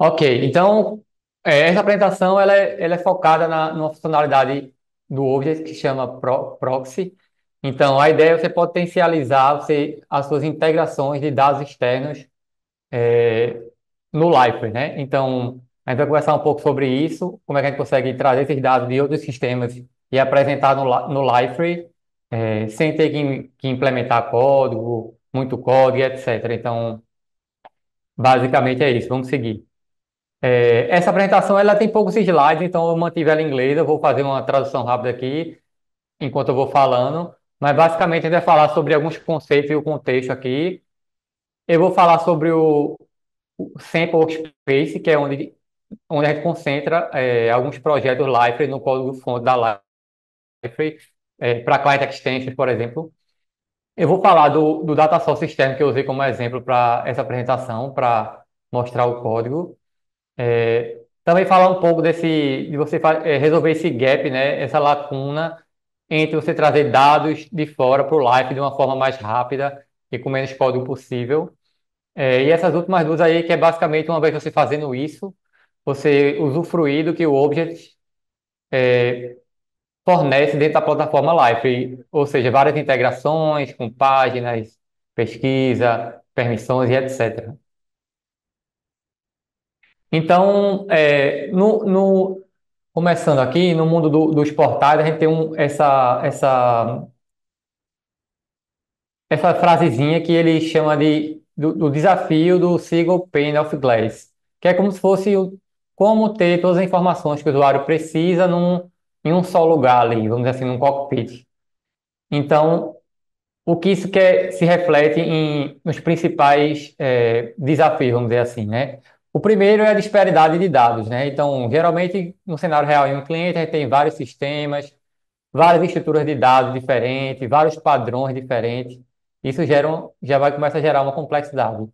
Ok, então essa apresentação ela é focada numa funcionalidade do Object que chama Proxy. Então a ideia é você potencializar as suas integrações de dados externos é, no Liferay, né? Então a gente vai conversar um pouco sobre isso, como é que a gente consegue trazer esses dados de outros sistemas e apresentar no Liferay, sem ter que implementar código, muito código, e etc. Então basicamente é isso, vamos seguir. Essa apresentação ela tem poucos slides, então eu mantive ela em inglês. Eu vou fazer uma tradução rápida aqui enquanto eu vou falando, mas basicamente a gente vai falar sobre alguns conceitos e o contexto aqui. Eu vou falar sobre o Sample Workspace, que é onde a gente concentra alguns projetos Liferay no código-fonte da Liferay, para Client Extensions, por exemplo. Eu vou falar do Data Source System que eu usei como exemplo para essa apresentação, para mostrar o código. Também falar um pouco de você resolver esse gap, né, essa lacuna entre você trazer dados de fora para o Live de uma forma mais rápida e com menos código possível. E essas últimas duas aí, que é basicamente uma vez você fazendo isso, você usufruir do que o Object fornece dentro da plataforma Live, ou seja, várias integrações com páginas, pesquisa, permissões e etc. Então, começando aqui, no mundo dos portais, a gente tem essa frasezinha que ele chama do desafio do Single Pane of Glass, que é como se fosse como ter todas as informações que o usuário precisa em um só lugar ali, vamos dizer assim, num cockpit. Então, o que isso se reflete nos principais desafios, vamos dizer assim, né? O primeiro é a disparidade de dados, né? Então, geralmente, no cenário real em um cliente, a gente tem vários sistemas, várias estruturas de dados diferentes, vários padrões diferentes. Isso já vai começar a gerar uma complexidade.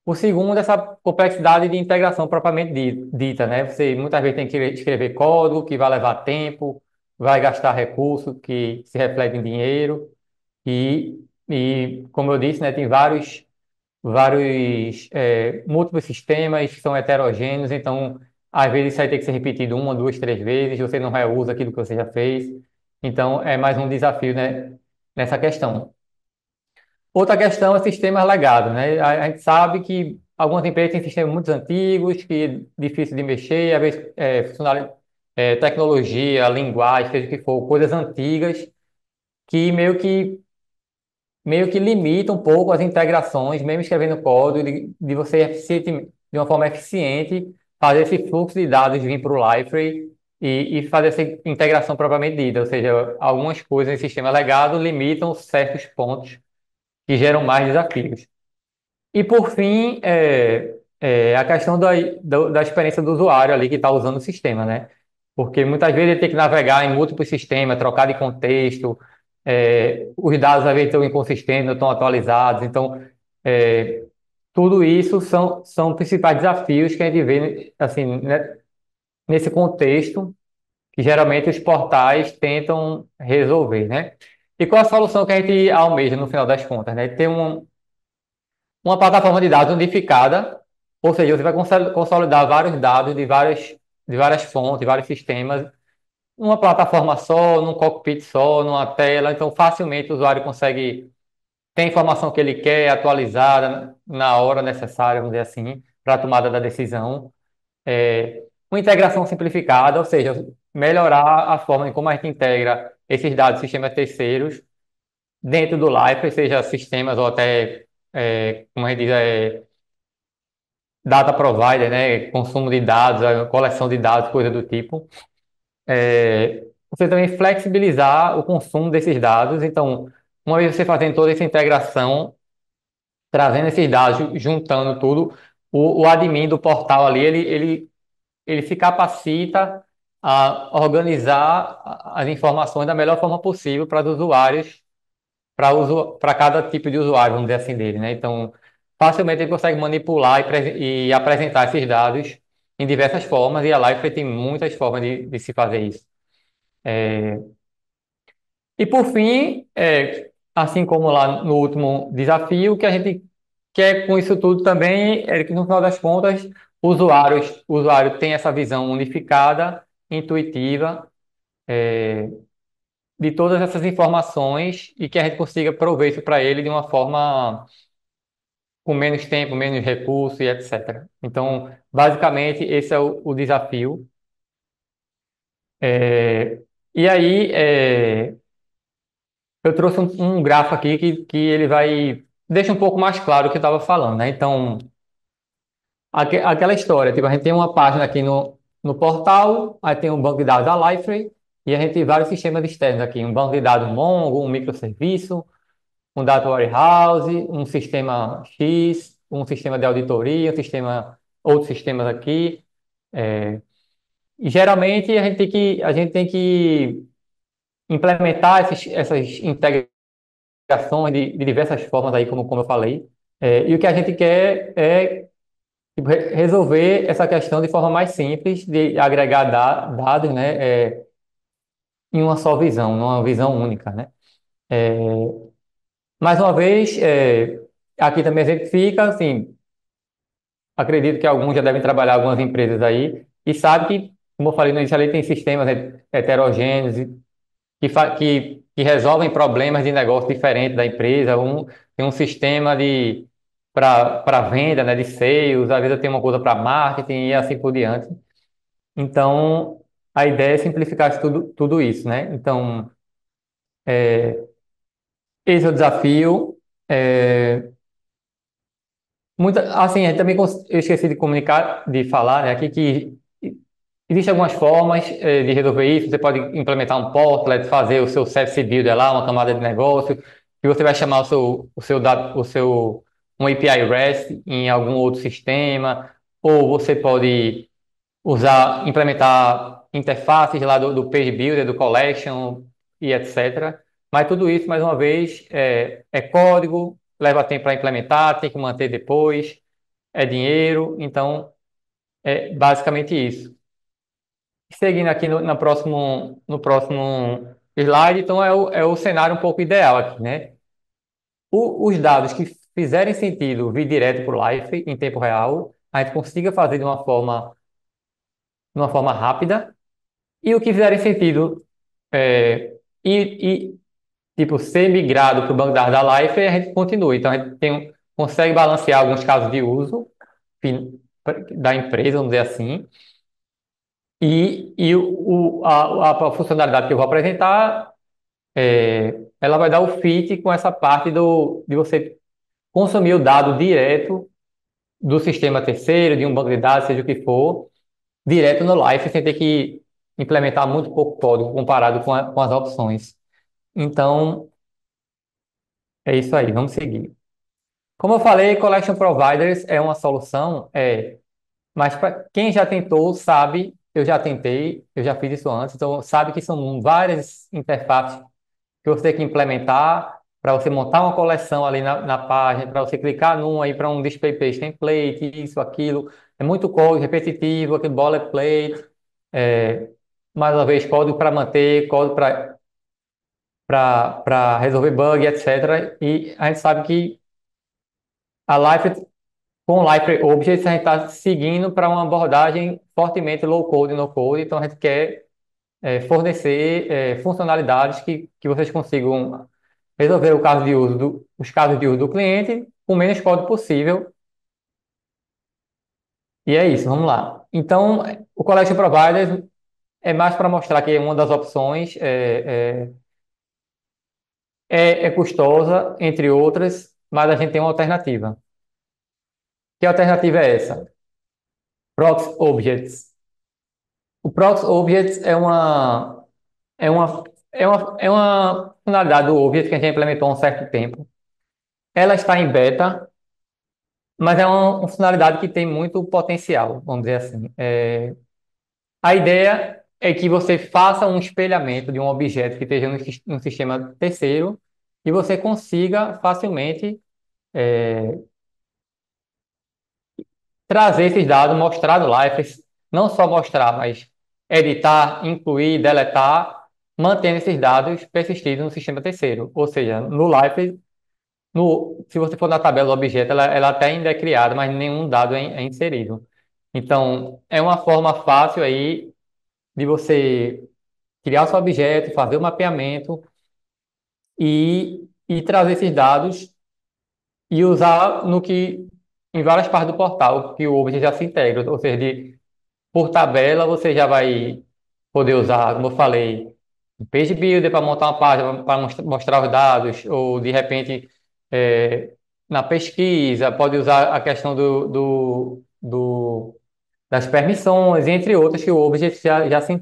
O segundo é essa complexidade de integração propriamente dita, né? Você muitas vezes tem que escrever código que vai levar tempo, vai gastar recurso que se reflete em dinheiro. Como eu disse, né, tem vários múltiplos sistemas que são heterogêneos, então, às vezes, isso vai ter que ser repetido uma, duas, três vezes, você não reusa aquilo que você já fez. Então, é mais um desafio, né, nessa questão. Outra questão é sistemas legados, né? A gente sabe que algumas empresas têm sistemas muito antigos, que é difícil de mexer, às vezes, tecnologia, linguagem, seja o que for, coisas antigas, que meio que limita um pouco as integrações, mesmo escrevendo código, de você de uma forma eficiente fazer esse fluxo de dados vir para o Liferay e fazer essa integração propriamente dita. Ou seja, algumas coisas em sistema legado limitam certos pontos que geram mais desafios. E por fim, a questão da experiência do usuário ali que está usando o sistema, né? Porque muitas vezes ele tem que navegar em múltiplos sistemas, trocar de contexto, os dados às vezes estão inconsistentes, não estão atualizados. Então, é, tudo isso são principais desafios que a gente vê assim, né, nesse contexto que geralmente os portais tentam resolver, né? E qual a solução que a gente almeja no final das contas, né? Ter uma plataforma de dados unificada, ou seja, você vai consolidar vários dados de várias fontes, vários sistemas, numa plataforma só, num cockpit só, numa tela, então facilmente o usuário consegue ter a informação que ele quer atualizada na hora necessária, vamos dizer assim, para a tomada da decisão. Uma integração simplificada, ou seja, melhorar a forma em como a gente integra esses dados de sistemas terceiros dentro do Life, seja sistemas ou até, como a gente diz, data provider, né? Consumo de dados, coleção de dados, coisa do tipo. Você também flexibilizar o consumo desses dados. Então, uma vez você fazendo toda essa integração, trazendo esses dados, juntando tudo, o admin do portal ali, ele se capacita a organizar as informações da melhor forma possível para os usuários para cada tipo de usuário, vamos dizer assim, dele, né? Então, facilmente ele consegue manipular e apresentar esses dados em diversas formas, e a Liferay tem muitas formas de se fazer isso. E por fim, assim como lá no último desafio, o que a gente quer com isso tudo também é que no final das contas o usuário tem essa visão unificada, intuitiva, de todas essas informações e que a gente consiga prover isso para ele de uma forma com menos tempo, menos recurso e etc. Então, basicamente, esse é o desafio. É, e aí, eu trouxe um gráfico aqui que ele vai deixa um pouco mais claro o que eu estava falando, né? Então, aquela história, tipo, a gente tem uma página aqui no portal, aí tem um banco de dados da Liferay, e a gente tem vários sistemas externos aqui, um banco de dados Mongo, um microserviço, um data warehouse, um sistema X, um sistema de auditoria, outros sistemas aqui. E geralmente a gente tem que implementar essas integrações de diversas formas aí, como eu falei. E o que a gente quer é tipo, resolver essa questão de forma mais simples, de agregar dados, né, em uma só visão, numa visão única, né? Mais uma vez, aqui também exemplifica, assim, acredito que alguns já devem trabalhar em algumas empresas aí e sabe que, como eu falei no início, ali tem sistemas heterogêneos que resolvem problemas de negócio diferentes da empresa. Tem um sistema de para venda, né, de sales, às vezes tem uma coisa para marketing e assim por diante. Então, a ideia é simplificar tudo isso, né? Então, esse é o desafio. É, assim, a gente também eu esqueci de comunicar, de falar, né, aqui que existem algumas formas de resolver isso. Você pode implementar um portlet, fazer o seu service builder lá, uma camada de negócio, que você vai chamar um API REST em algum outro sistema, ou você pode implementar interfaces lá do Page Builder, do Collection e etc. Mas tudo isso, mais uma vez, é código, leva tempo para implementar, tem que manter depois, é dinheiro, então é basicamente isso. Seguindo aqui no próximo slide, então é o cenário um pouco ideal aqui, né? Os dados que fizerem sentido vir direto para o Life em tempo real, a gente consiga fazer de uma forma rápida, e o que fizerem sentido e, tipo, ser migrado para o banco de dados da Life, a gente continua. Então, a gente consegue balancear alguns casos de uso da empresa, vamos dizer assim, e a funcionalidade que eu vou apresentar, ela vai dar o fit com essa parte de você consumir o dado direto do sistema terceiro, de um banco de dados, seja o que for, direto no Life, sem ter que implementar muito pouco código comparado com as opções. Então, é isso aí, vamos seguir. Como eu falei, Collection Providers é uma solução, mas para quem já tentou, sabe, eu já tentei, eu já fiz isso antes, então sabe que são várias interfaces que você tem que implementar para você montar uma coleção ali na página, para você clicar num aí para um display page template, isso, aquilo. É muito código repetitivo, aquele boilerplate, é, mais uma vez, código para manter, código para resolver bug, etc. E a gente sabe que a Life, com o Life Objects, a gente está seguindo para uma abordagem fortemente low code e no code, então a gente quer fornecer funcionalidades que vocês consigam resolver os casos de uso do cliente com o menos código possível. E é isso, vamos lá. Então, o Collection Providers é mais para mostrar que uma das opções é custosa, entre outras, mas a gente tem uma alternativa. Que alternativa é essa? Proxy Objects. O Proxy Objects é uma, é uma funcionalidade do Object que a gente implementou há um certo tempo. Ela está em beta, mas é uma funcionalidade que tem muito potencial, vamos dizer assim. A ideia é que você faça um espelhamento de um objeto que esteja no sistema terceiro e você consiga facilmente trazer esses dados, mostrar no Life, não só mostrar, mas editar, incluir, deletar, mantendo esses dados persistidos no sistema terceiro. Ou seja, no Life, se você for na tabela do objeto, ela até ainda é criada, mas nenhum dado é inserido. Então, é uma forma fácil aí de você criar seu objeto, fazer o mapeamento e trazer esses dados e usar no que em várias partes do portal que o Objet já se integra. Ou seja, por tabela você já vai poder usar, como eu falei, um Page Builder para montar uma página para mostrar os dados, ou de repente é, na pesquisa pode usar a questão das permissões, entre outras, que o Objet já se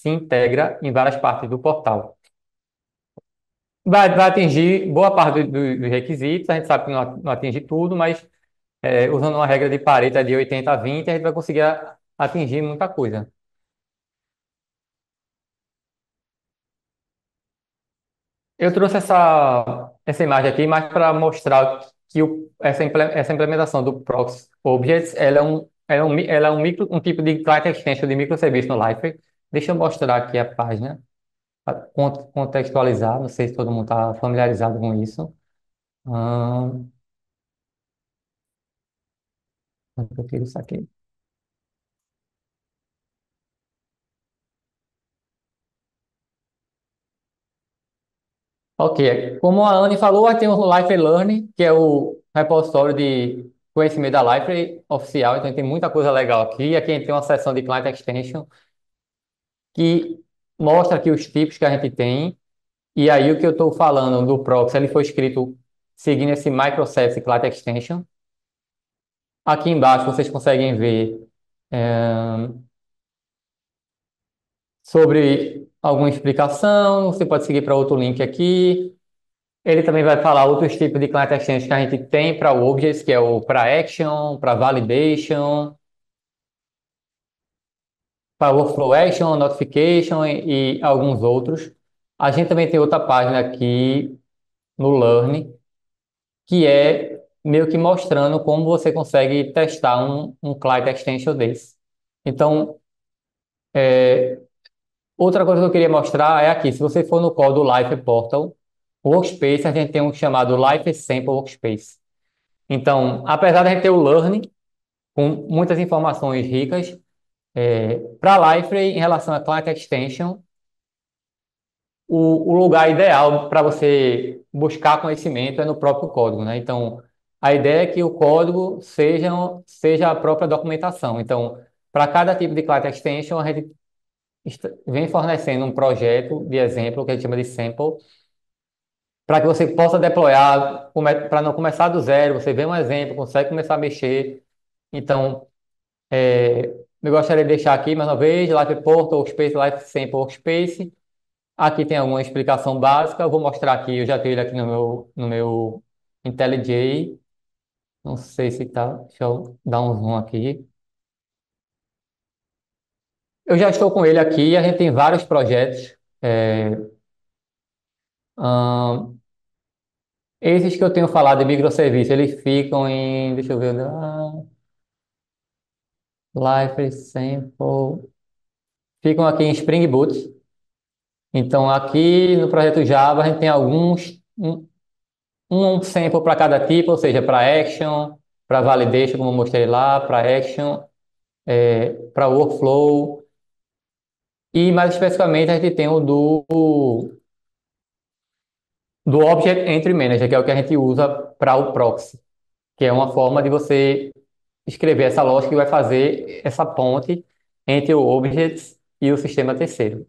integra em várias partes do portal. Vai atingir boa parte dos requisitos, a gente sabe que não atinge tudo, mas usando uma regra de Pareto de 80-20, a gente vai conseguir atingir muita coisa. Eu trouxe essa imagem aqui mais para mostrar que essa implementação do Proxy Objects, ela é um tipo de client extension de microserviço no Liferay. Deixa eu mostrar aqui a página, contextualizar, não sei se todo mundo está familiarizado com isso. Hum, onde que eu tiro isso aqui? Ok, como a Anne falou, tem o Life Learning, que é o repositório de conhecimento da Life oficial, então tem muita coisa legal aqui. Aqui a gente tem uma seção de Client Extension que mostra aqui os tipos que a gente tem. E aí o que eu estou falando do Proxy, ele foi escrito seguindo esse Microservice Client Extension. Aqui embaixo vocês conseguem ver sobre alguma explicação. Você pode seguir para outro link aqui. Ele também vai falar outros tipos de client extensions que a gente tem para o Objects, que é o para Action, para Validation, para Workflow Action, Notification e alguns outros. A gente também tem outra página aqui no Learn, que é meio que mostrando como você consegue testar um client extension desse. Então, outra coisa que eu queria mostrar é aqui, se você for no código Life Portal, Workspace, a gente tem um chamado Life Sample Workspace. Então, apesar de a gente ter o Learn, com muitas informações ricas. Para Liferay, em relação a Client Extension, o lugar ideal para você buscar conhecimento é no próprio código, né? Então, a ideia é que o código seja a própria documentação. Então, para cada tipo de Client Extension, a gente vem fornecendo um projeto de exemplo, que a gente chama de sample, para que você possa deployar, para não começar do zero, você vê um exemplo, consegue começar a mexer. Então, eu gostaria de deixar aqui mais uma vez, Live Portal, Workspace, Live Sample Workspace. Aqui tem alguma explicação básica. Eu vou mostrar aqui, eu já tenho ele aqui no meu IntelliJ. Não sei se tá. Deixa eu dar um zoom aqui. Eu já estou com ele aqui, a gente tem vários projetos. É, ahn, esses que eu tenho falado de microserviço, eles ficam em. Deixa eu ver. Live Sample. Ficam aqui em Spring Boot. Então, aqui no projeto Java, a gente tem um sample para cada tipo, ou seja, para action, para validation, como eu mostrei lá, para action, para workflow. E mais especificamente, a gente tem o do Object Entry Manager, que é o que a gente usa para o proxy, que é uma forma de você escrever essa lógica que vai fazer essa ponte entre o Objects e o sistema terceiro.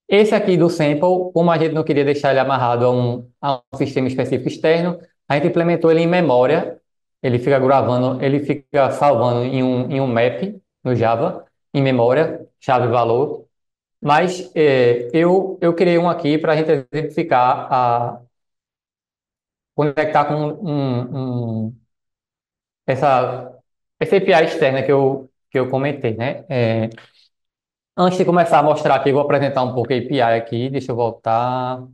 Esse aqui do sample, como a gente não queria deixar ele amarrado a um sistema específico externo, a gente implementou ele em memória. Ele fica gravando, ele fica salvando em um map no Java, em memória, chave valor. Mas eu criei um aqui para a gente exemplificar, conectar com essa, essa API externa que eu comentei, né? Antes de começar a mostrar aqui, eu vou apresentar um pouco a API aqui. Deixa eu voltar.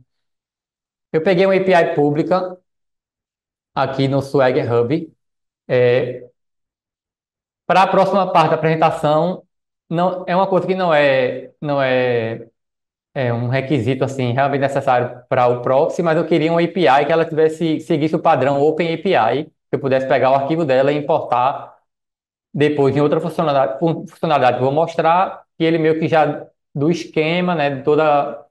Eu peguei uma API pública aqui no Swagger Hub. Para a próxima parte da apresentação, não, é uma coisa que não é um requisito assim realmente necessário para o proxy, mas eu queria uma API que ela seguisse o padrão Open API, que eu pudesse pegar o arquivo dela e importar depois em outra funcionalidade que eu vou mostrar, que ele meio que já do esquema, né, de toda a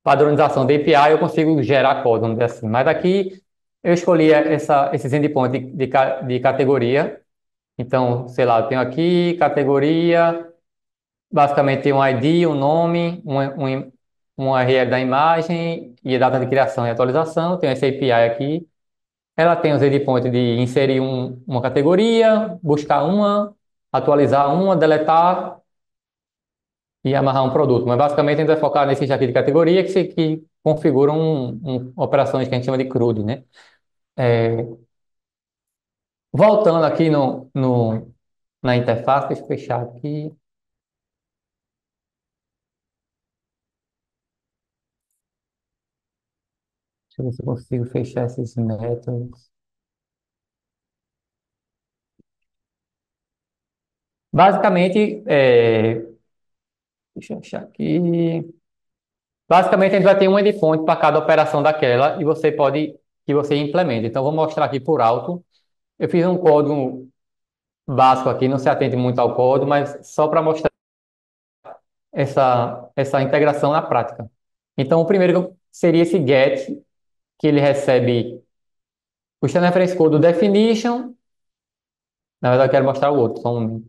padronização da API, eu consigo gerar código, vamos dizer assim. Mas aqui eu escolhi esses endpoints de categoria. Então, sei lá, eu tenho aqui categoria, basicamente tem um ID, um nome, um URL da imagem e a data de criação e atualização. Tenho essa API aqui. Ela tem os endpoints de inserir uma categoria, buscar uma, atualizar uma, deletar e amarrar um produto. Mas basicamente a gente vai focar nesse aqui de categoria que configuram operações que a gente chama de CRUD, né? É, voltando aqui na interface, deixa eu fechar aqui. Deixa eu ver se eu consigo fechar esses métodos. Basicamente, deixa eu achar aqui. Basicamente, a gente vai ter um endpoint para cada operação daquela e você pode que você implemente. Então, vou mostrar aqui por alto. Eu fiz um código básico aqui, não se atente muito ao código, mas só para mostrar essa integração na prática. Então, o primeiro seria esse get, que ele recebe o Standard Reference Code do definition. Na verdade, eu quero mostrar o outro, só um momento.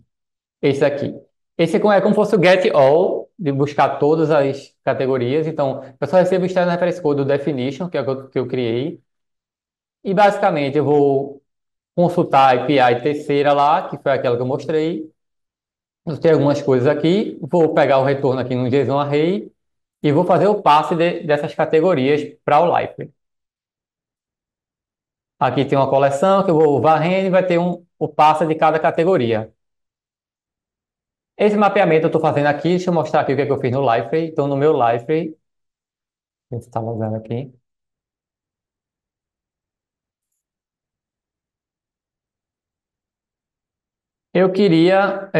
Esse aqui. Esse é como se fosse o get all, de buscar todas as categorias. Então, eu só recebo o Standard Reference Code do definition, que é o que eu criei. E, basicamente, eu vou consultar a API terceira lá, que foi aquela que eu mostrei. Eu tenho algumas coisas aqui. Vou pegar o retorno aqui no JSON-Array e vou fazer o passe dessas categorias para o library. Aqui tem uma coleção que eu vou varrendo e vai ter o passe de cada categoria. Esse mapeamento eu estou fazendo aqui, deixa eu mostrar aqui o que, é que eu fiz no library. Então, no meu library, deixa eu estar logado aqui. Eu queria,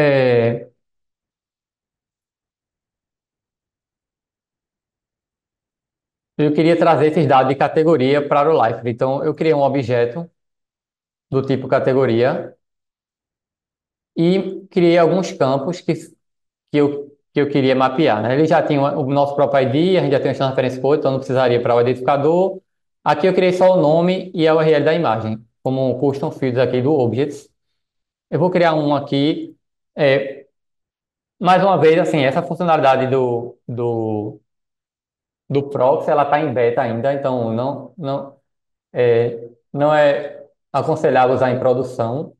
eu queria trazer esses dados de categoria para o library. Então, eu criei um objeto do tipo categoria e criei alguns campos que eu queria mapear, né? Ele já tinha o nosso próprio ID, a gente já tem o standard reference code, então não precisaria para o identificador. Aqui eu criei só o nome e a URL da imagem, como um custom fields aqui do Objects. Eu vou criar um aqui, é, mais uma vez, assim, essa funcionalidade do proxy, ela está em beta ainda, então não é aconselhável usar em produção,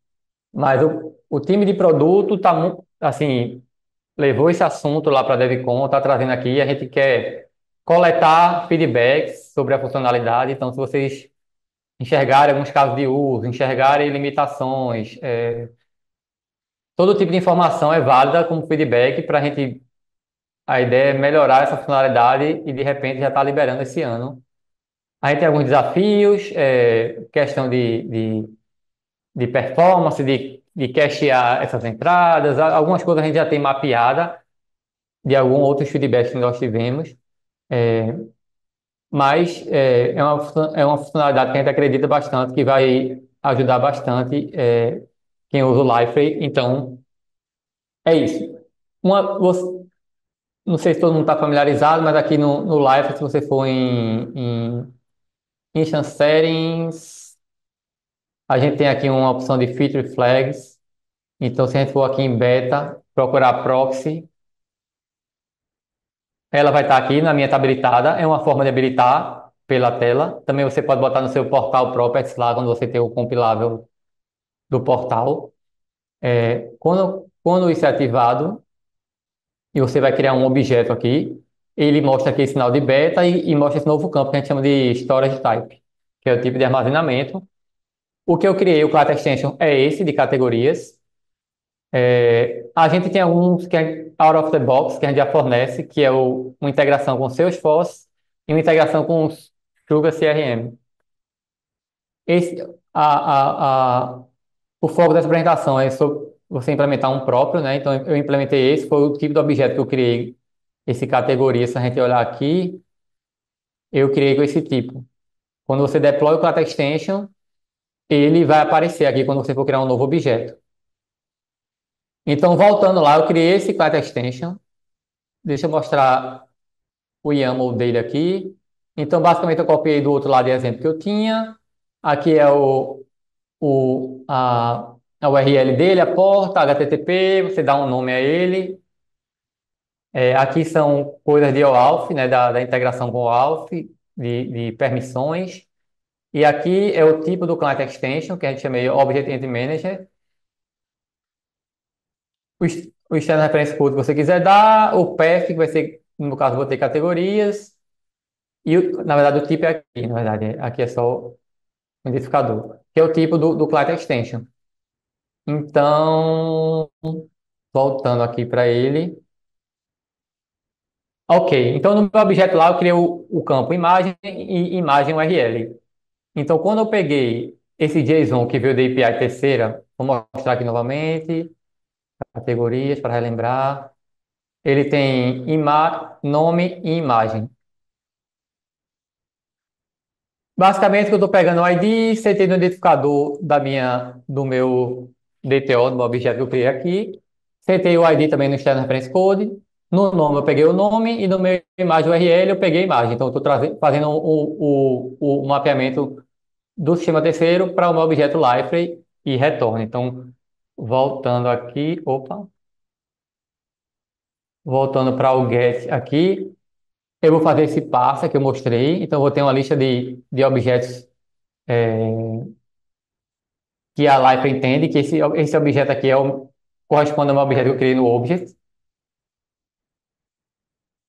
mas o time de produto está, assim, levou esse assunto lá para a DevCon, está trazendo aqui, a gente quer coletar feedbacks sobre a funcionalidade, então se vocês enxergarem alguns casos de uso, enxergarem limitações, todo tipo de informação é válida como feedback para a gente, a ideia é melhorar essa funcionalidade e de repente já está liberando esse ano. A gente tem alguns desafios, questão de performance, de cachear essas entradas, algumas coisas a gente já tem mapeada de alguns outros feedbacks que nós tivemos. É, mas é uma funcionalidade que a gente acredita bastante que vai ajudar bastante quem usa o Liferay. Então, é isso. Não sei se todo mundo está familiarizado, mas aqui no Liferay, se você for em Instance Settings, a gente tem aqui uma opção de Feature Flags. Então, se a gente for aqui em Beta, procurar Proxy, ela vai estar aqui, na minha está habilitada. É uma forma de habilitar pela tela. Também você pode botar no seu portal Properties lá, quando você tem o compilável do portal. Quando isso é ativado, e você vai criar um objeto aqui, ele mostra aqui esse sinal de beta e mostra esse novo campo que a gente chama de Storage Type, que é o tipo de armazenamento. O que eu criei, o Class Extension, é esse de categorias. A gente tem alguns que é out of the box, que a gente já fornece, que é uma integração com Salesforce e uma integração com o Sugar CRM. Esse, o foco dessa apresentação é sobre você implementar um próprio, né? Então, eu implementei esse, foi o tipo de objeto que eu criei, esse categoria. Se a gente olhar aqui, eu criei com esse tipo. Quando você deploy o Class Extension, ele vai aparecer aqui quando você for criar um novo objeto. Então, voltando lá, eu criei esse Class Extension. Deixa eu mostrar o YAML dele aqui. Então, basicamente, eu copiei do outro lado de exemplo que eu tinha. Aqui é a URL dele, a porta, HTTP, você dá um nome a ele. Aqui são coisas de OAuth, né, da integração com o OAuth, de permissões. E aqui é o tipo do Client Extension, que a gente chama de Object Entity Manager. O External Reference Code que você quiser dar, o path, que vai ser, no caso, vou ter categorias. E, na verdade, o tipo é aqui, na verdade, aqui é só o identificador, que é o tipo do Client Extension. Então, voltando aqui para ele. Ok, então no meu objeto lá eu criei o campo imagem e imagem URL. Então, quando eu peguei esse JSON que veio da API terceira, vou mostrar aqui novamente, categorias para relembrar. Ele tem nome e imagem. Basicamente, que eu estou pegando o ID, setei no identificador do meu DTO, do meu objeto que eu criei aqui. Setei o ID também no External Reference Code. No nome eu peguei o nome e no meu imagem URL eu peguei a imagem. Então, eu estou fazendo o mapeamento do sistema terceiro para o meu objeto Liferay e retorno. Então, voltando aqui, voltando para o get aqui, eu vou fazer esse parser que eu mostrei. Então, eu vou ter uma lista de objetos que a Liferay entende que esse objeto aqui corresponde ao meu objeto que eu criei no object.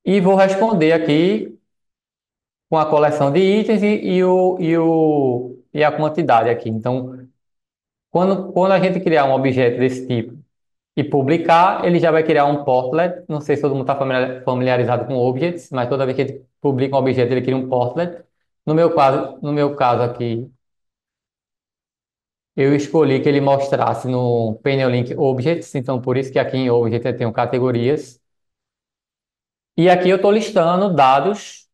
E vou responder aqui com a coleção de itens e a quantidade aqui. Então, quando a gente criar um objeto desse tipo e publicar, ele já vai criar um portlet. Não sei se todo mundo está familiarizado com objects, mas toda vez que ele publica um objeto, ele cria um portlet. No meu caso aqui, eu escolhi que ele mostrasse no Painel Link Objects, então por isso que aqui em Object eu tenho categorias. E aqui eu estou listando dados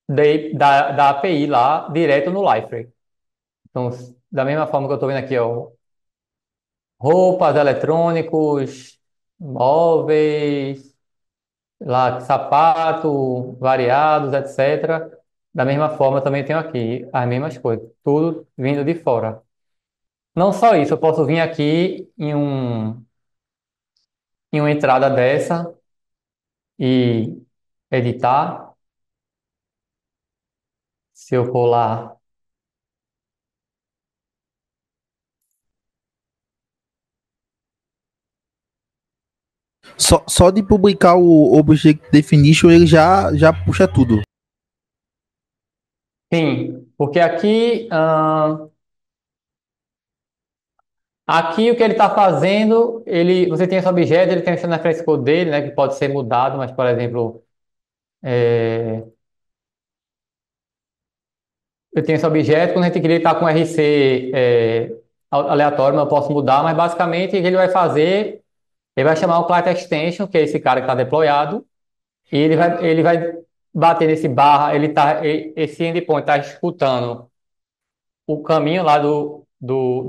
da API lá, direto no Liferay. Então, da mesma forma que eu estou vendo aqui, ó, roupas, eletrônicos, móveis, lá, sapato, variados, etc. Da mesma forma, eu também tenho aqui as mesmas coisas, tudo vindo de fora. Não só isso, eu posso vir aqui em uma entrada dessa e editar. Se eu for lá, Só de publicar o Object Definition, ele já puxa tudo. sim, porque aqui o que ele está fazendo, você tem esse objeto, ele tem esse reference code dele, né, que pode ser mudado, mas, por exemplo, é, eu tenho esse objeto, quando a gente queria estar com RC aleatório, eu posso mudar, mas basicamente o que ele vai fazer, ele vai chamar o client extension, que é esse cara que está deployado, e ele vai bater nesse barra, esse endpoint está escutando o caminho lá do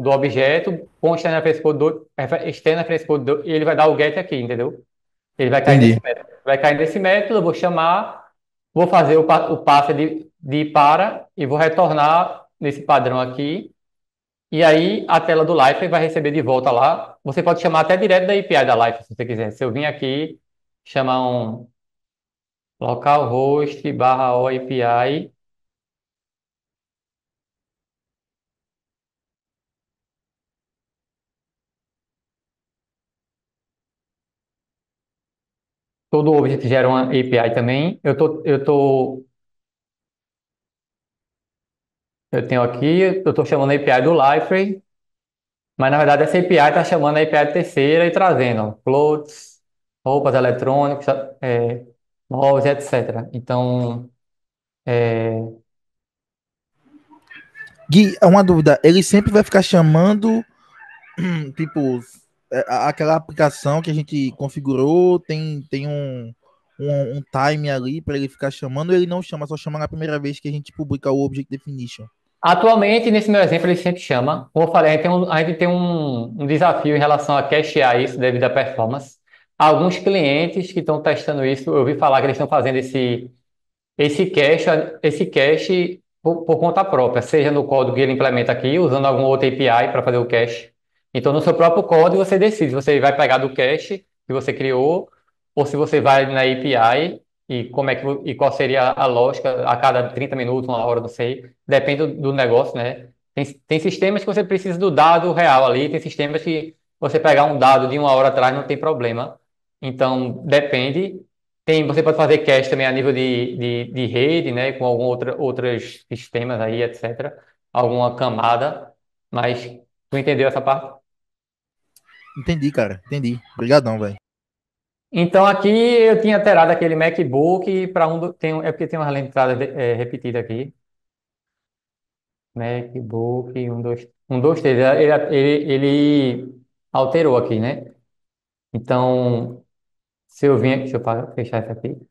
objeto com o external reference code e ele vai dar o get aqui, entendeu? Ele vai cair nesse Entendi. método. Vai cair nesse método, eu vou chamar, vou fazer o passe de para e vou retornar nesse padrão aqui. E aí a tela do Life vai receber de volta lá. Você pode chamar até direto da API da Life, se você quiser. Se eu vim aqui, chamar um localhost barra o API, todo objeto gera uma API também. Eu tenho aqui, eu estou chamando a API do Liferay, mas na verdade essa API está chamando a API terceira e trazendo ó, floats, roupas eletrônicas, móveis, etc. Então, é, Gui, é uma dúvida. Ele sempre vai ficar chamando, tipo, aquela aplicação que a gente configurou, tem um time ali para ele ficar chamando, ou ele não chama, só chama na primeira vez que a gente publica o Object Definition. Atualmente, nesse meu exemplo, ele sempre chama. Como eu falei, a gente tem um desafio em relação a cachear isso devido à performance. Alguns clientes que estão testando isso, eu ouvi falar que eles estão fazendo esse cache, esse cache por conta própria, seja no código que ele implementa aqui, usando alguma outra API para fazer o cache. Então, no seu próprio código, você decide se você vai pegar do cache que você criou, ou se você vai na API e e qual seria a lógica a cada 30 minutos, uma hora, não sei. Depende do negócio, né? Tem sistemas que você precisa do dado real ali, tem sistemas que você pegar um dado de uma hora atrás não tem problema. Então, depende. Você pode fazer cache também a nível de rede, né, com outros sistemas aí, etc. Alguma camada, mas tu entendeu essa parte? Entendi, cara. Entendi. Obrigadão, velho. Então aqui eu tinha terado aquele MacBook para é porque tem uma entrada repetida aqui. MacBook 1, 2, 3. Ele alterou aqui, né? Então, se eu vim, deixa eu fechar isso aqui. Deixa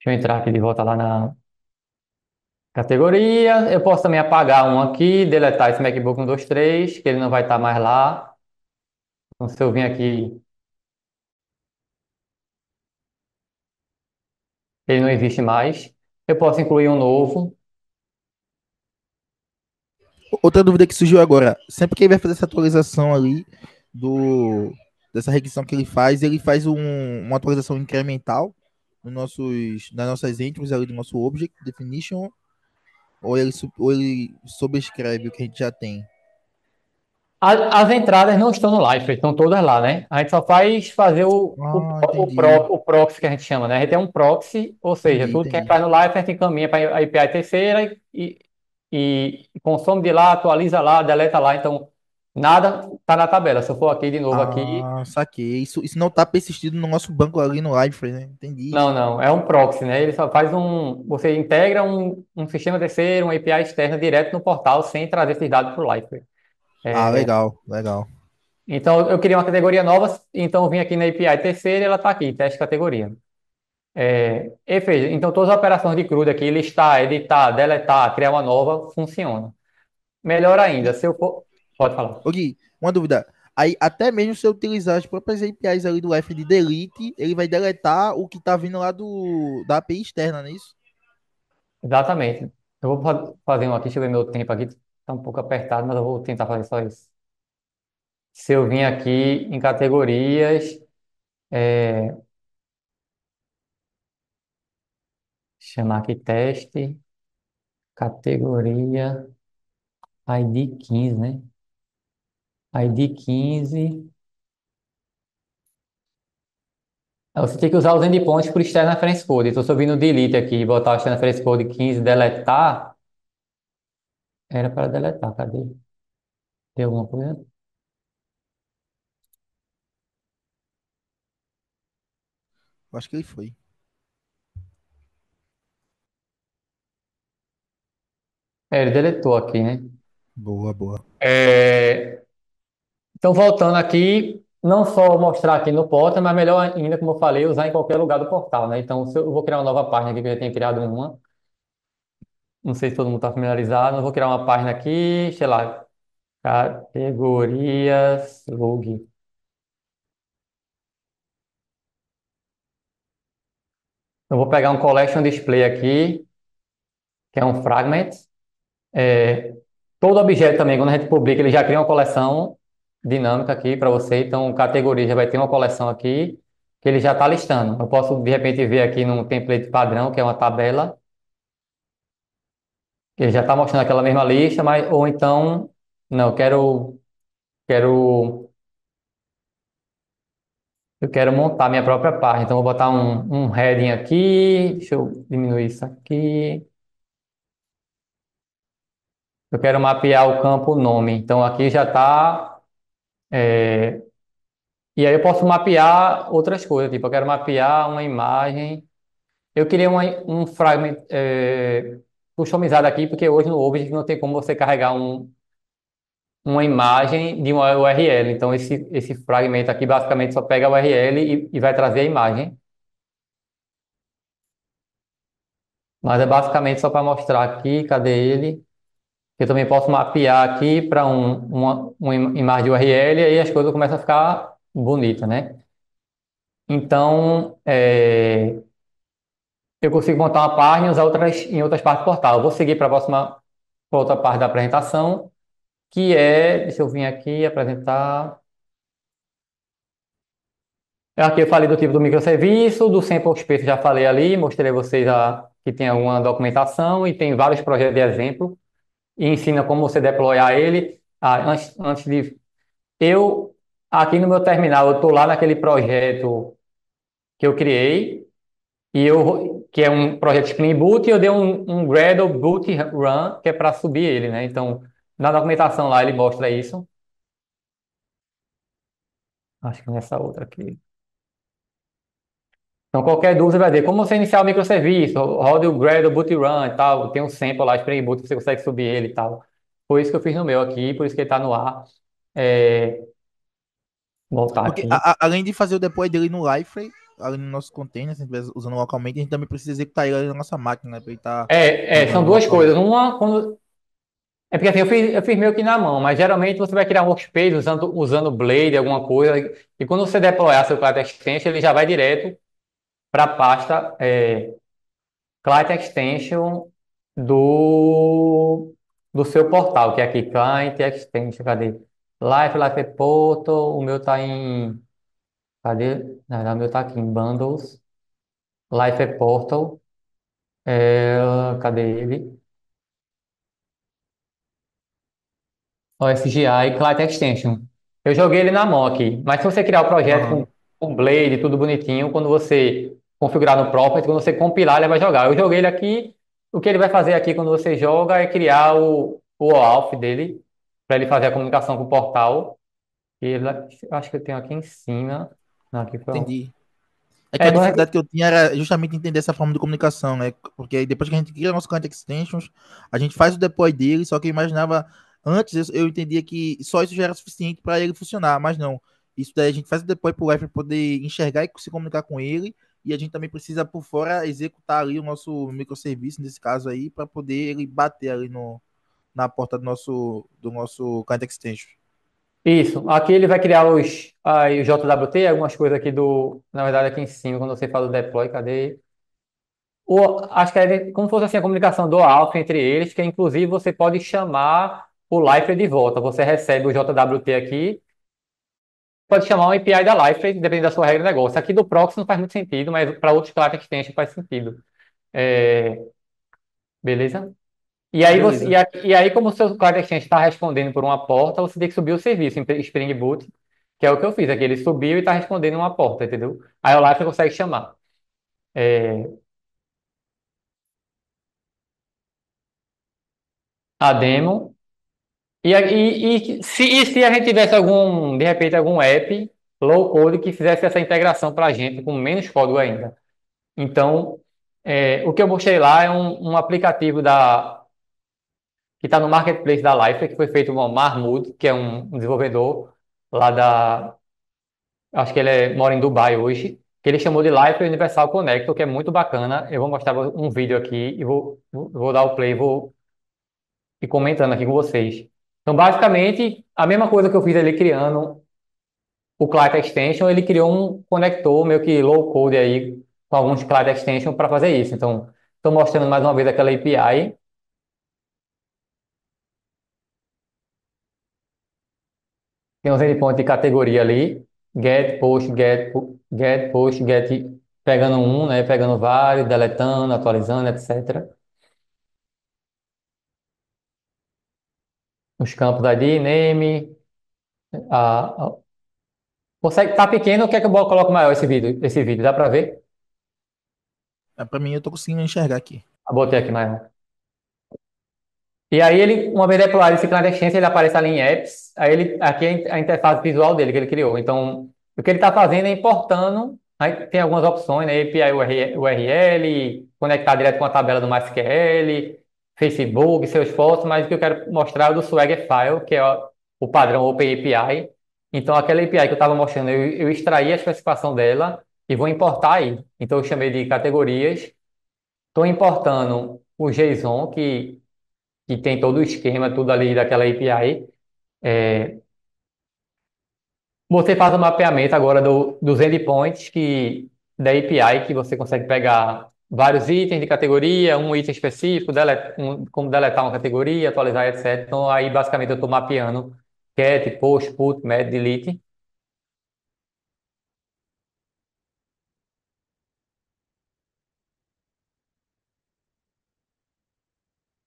eu entrar aqui de volta lá na categoria. Eu posso também apagar um aqui, deletar esse MacBook 1, 2, 3, que ele não vai estar mais lá. Então, se eu vir aqui, ele não existe mais. Eu posso incluir um novo. Outra dúvida que surgiu agora, sempre que ele vai fazer essa atualização ali do dessa requisição que ele faz uma atualização incremental nas nossas entries ali do nosso object definition, ou ele sobrescreve o que a gente já tem. As entradas não estão no Live, estão todas lá, né? A gente só faz fazer Ah, entendi. o proxy que a gente chama, né? A gente tem um proxy, ou seja, Entendi, tudo que entendi. entrar no Live a gente encaminha para a API terceira e consome de lá, atualiza lá, deleta lá. Então, nada está na tabela. Se eu for aqui de novo aqui, Ah, saquei. Isso não tá persistido no nosso banco ali no Live, né? Entendi. não, não, é um proxy, né? Ele só faz você integra um sistema terceiro, uma API externa direto no portal sem trazer esses dados para o Live. Ah, legal, legal. Então, eu queria uma categoria nova, então eu vim aqui na API terceira e ela está aqui, teste categoria. E fez, então, todas as operações de CRUD aqui, listar, editar, deletar, criar uma nova, funciona. Melhor ainda, E, se eu for... Pode falar. ô Gui, uma dúvida. Aí, até mesmo se eu utilizar as próprias APIs ali do F de delete, ele vai deletar o que tá vindo lá da API externa, não é isso? Exatamente. Eu vou fazer um aqui, deixa eu ver meu tempo aqui, está um pouco apertado, mas eu vou tentar fazer só isso. Se eu vim aqui em categorias, é, chamar aqui teste, categoria, ID 15, né? ID 15. Aí você tem que usar os endpoints por external reference code. Então, se eu vir no delete aqui e botar o external reference code 15 e deletar, era para deletar. Cadê? Tem alguma coisa? Eu acho que ele foi. Ele deletou aqui, né? Boa, boa. É, Então, voltando aqui, não só mostrar aqui no portal, mas melhor ainda, como eu falei, usar em qualquer lugar do portal, né? Então, se eu vou criar uma nova página aqui, que eu já tenho criado uma. Não sei se todo mundo está familiarizado. Eu vou criar uma página aqui, sei lá, categorias, log. Eu vou pegar um collection display aqui, que é um fragment. É, Todo objeto também, quando a gente publica, ele já cria uma coleção dinâmica aqui para você. Então, categoria já vai ter uma coleção aqui que ele já está listando. Eu posso, de repente, ver aqui num template padrão, que é uma tabela, que ele já está mostrando aquela mesma lista, mas, ou então, não, quero, eu quero montar minha própria página. Então, eu vou botar um heading aqui, deixa eu diminuir isso aqui. Eu quero mapear o campo nome. Então, aqui já está. E aí eu posso mapear outras coisas, tipo, eu quero mapear uma imagem. Eu queria um fragment customizado aqui, porque hoje no Object não tem como você carregar uma imagem de uma URL. Então esse fragmento aqui basicamente só pega a URL e vai trazer a imagem. Mas é basicamente só para mostrar aqui, cadê ele? Eu também posso mapear aqui para uma imagem de URL e aí as coisas começam a ficar bonitas, né? Então, eu consigo montar uma página e usar em outras partes do portal. Eu vou seguir para a próxima, pra outra parte da apresentação, que é, deixa eu vir aqui apresentar. Aqui eu falei do tipo do microserviço, do sample space já falei ali, mostrei a vocês que tem alguma documentação e tem vários projetos de exemplo e ensina como você deployar ele. Antes de eu, aqui no meu terminal, eu estou lá naquele projeto que eu criei, que é um projeto Spring Boot, e eu dei um Gradle Boot Run, que é para subir ele, né? Então, na documentação lá ele mostra isso. Acho que nessa outra aqui. Então, qualquer dúvida vai ver como você iniciar o microserviço, roda o Gradle Boot Run e tal, tem um sample lá, Spring Boot, você consegue subir ele e tal. Foi isso que eu fiz no meu aqui, por isso que ele está no ar. É, voltar Porque aqui. além de fazer o deploy dele no Liferay, ali no nosso container, se a gente estiver usando localmente, a gente também precisa executar ele ali na nossa máquina, né? Para ele estar São rodando duas coisas. localmente. Uma, quando é porque assim, eu fiz meio que na mão, mas geralmente você vai criar um workspace usando Blade, alguma coisa, e quando você deployar seu Client Extension, ele já vai direto para a pasta Client Extension do, do seu portal, que é aqui, Client Extension, cadê? Life Portal, o meu tá em, cadê? Na verdade, o meu tá aqui em Bundles, Life Portal, cadê ele? OSGI Client Extension. Eu joguei ele na mão aqui, mas se você criar o projeto Aham, com Blade, tudo bonitinho, quando você configurar no Property, quando você compilar, ele vai jogar. Eu joguei ele aqui, o que ele vai fazer aqui quando você joga é criar o OAuth dele, para ele fazer a comunicação com o portal. E ele, eu acho que eu tenho aqui em cima. Não, aqui foi um. entendi. É que É, a quando dificuldade que eu tinha era justamente entender essa forma de comunicação, né? Porque aí depois que a gente cria nosso client extensions, a gente faz o deploy dele, só que eu imaginava, antes eu entendia que só isso já era suficiente para ele funcionar, mas não. Isso daí a gente faz o deploy pro Wi-Fi poder enxergar e se comunicar com ele, e a gente também precisa por fora executar ali o nosso microserviço, nesse caso aí, para poder ele bater ali no, na porta do nosso client extension. Isso, aqui ele vai criar os JWT, algumas coisas aqui na verdade aqui em cima, quando você fala do deploy, cadê? Acho que é como se fosse assim a comunicação do Alpha entre eles, que inclusive você pode chamar o Lifer de volta. Você recebe o JWT aqui, pode chamar um API da Lifer, dependendo da sua regra de negócio. Aqui do Proxy não faz muito sentido, mas para outros Client Extension faz sentido. É, beleza? Beleza. E aí, como o seu Client Extension está respondendo por uma porta, você tem que subir o serviço em Spring Boot, que é o que eu fiz aqui. Ele subiu e está respondendo uma porta, entendeu? Aí o Lifer consegue chamar. É, a demo. E se a gente tivesse de repente, algum app low code que fizesse essa integração para a gente com menos código ainda. Então, o que eu mostrei lá é um aplicativo que está no marketplace da Life, que foi feito por Mahmoud, que é um desenvolvedor lá acho que ele mora em Dubai hoje, que ele chamou de Life Universal Connector, que é muito bacana. Eu vou mostrar um vídeo aqui e vou dar o play, vou ir comentando aqui com vocês. Então, basicamente, a mesma coisa que eu fiz ali criando o Client Extension, ele criou um conector meio que low code aí, com alguns Client Extension para fazer isso. Então, estou mostrando mais uma vez aquela API. Tem uns endpoints de categoria ali. Get, post, get, post, get, pegando um, né? Pegando vários, deletando, atualizando, etc. Os campos ID, name. A... Consegue, tá pequeno, quer que eu coloque maior esse vídeo, dá para ver? Para mim, eu tô conseguindo enxergar aqui. Botei aqui maior. E aí ele, uma vez deployado esse Client Extension, ele aparece ali em Apps, aí aqui é a interface visual dele que ele criou. Então, o que ele está fazendo é importando, aí tem algumas opções, né? API URL, conectar direto com a tabela do MySQL, Facebook, Salesforce, mas o que eu quero mostrar é o do Swagger File, que é o padrão OpenAPI. Então, aquela API que eu estava mostrando, eu extraí a especificação dela e vou importar aí. Então, eu chamei de categorias. estou importando o JSON, que tem todo o esquema, tudo ali daquela API. É, você faz o mapeamento agora dos endpoints da API, que você consegue pegar vários itens de categoria, um item específico, como deletar uma categoria, atualizar, etc. Então, aí, basicamente, eu estou mapeando get, post, put, met, delete.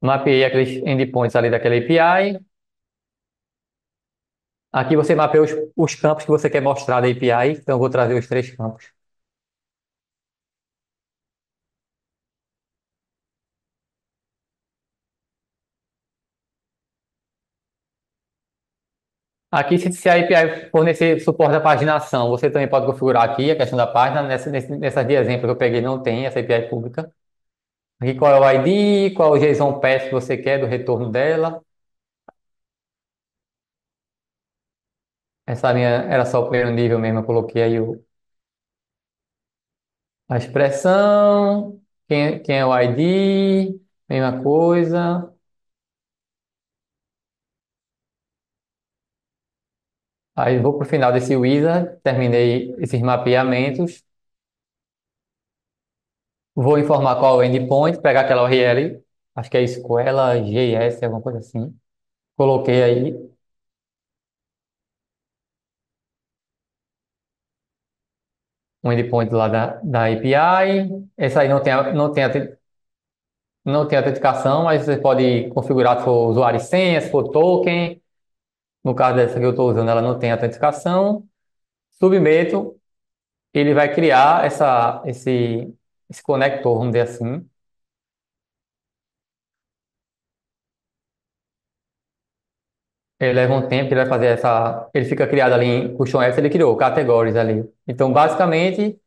Mapeei aqueles endpoints ali daquela API. Aqui você mapeia os campos que você quer mostrar da API. Então, eu vou trazer os três campos. Aqui, se a API fornecer suporte à paginação, você também pode configurar aqui a questão da página. Nessa de exemplo que eu peguei, não tem essa API pública. Aqui qual é o ID, qual é o JSON path que você quer do retorno dela. Essa linha era só o primeiro nível mesmo, eu coloquei aí a expressão, quem é o ID, mesma coisa. Aí vou para o final desse wizard, terminei esses mapeamentos. Vou informar qual é o endpoint, pegar aquela URL, acho que é escola JS, alguma coisa assim. Coloquei aí um endpoint lá da API. Essa aí não tem autenticação, mas você pode configurar se for usuário e senha, se for token. No caso dessa que eu estou usando, ela não tem autenticação. Submeto, ele vai criar esse conector, vamos dizer assim. Ele leva um tempo, ele vai fazer essa. Ele fica criado ali em Custom Apps, ele criou categories ali. Então, basicamente,